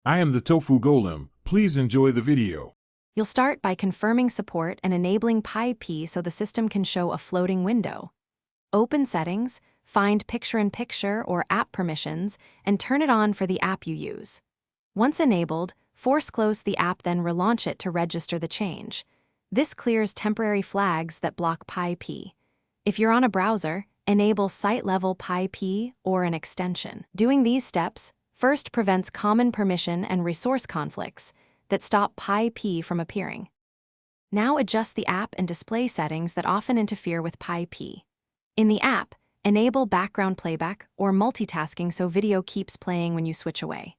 I am the Tofu Golem. Please enjoy the video. You'll start by confirming support and enabling Pi so the system can show a floating window. Open Settings, find Picture-in-Picture or App Permissions, and turn it on for the app you use. Once enabled, force close the app, then relaunch it to register the change. This clears temporary flags that block Pi. If you're on a browser, enable site-level Pi or an extension. Doing these steps first prevents common permission and resource conflicts that stop Pi from appearing. Now adjust the app and display settings that often interfere with Pi. In the app, enable background playback or multitasking so video keeps playing when you switch away.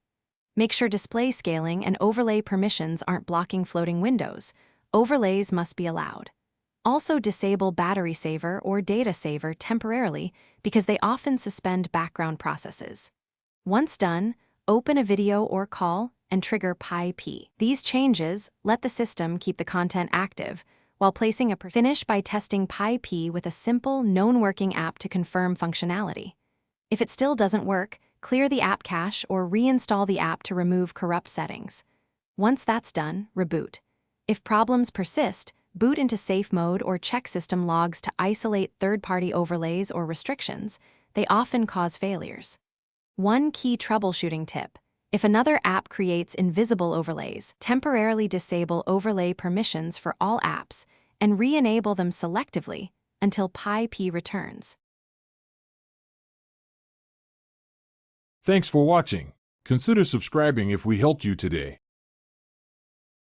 Make sure display scaling and overlay permissions aren't blocking floating windows. Overlays must be allowed. Also disable battery saver or data saver temporarily because they often suspend background processes. Once done, open a video or call and trigger Pi. These changes let the system keep the content active while placing a finish by testing Pi with a simple, known working app to confirm functionality. If it still doesn't work, clear the app cache or reinstall the app to remove corrupt settings. Once that's done, reboot. If problems persist, boot into safe mode or check system logs to isolate third-party overlays or restrictions. They often cause failures. One key troubleshooting tip: if another app creates invisible overlays, temporarily disable overlay permissions for all apps and re-enable them selectively until Pi returns. Thanks for watching. Consider subscribing if we helped you today.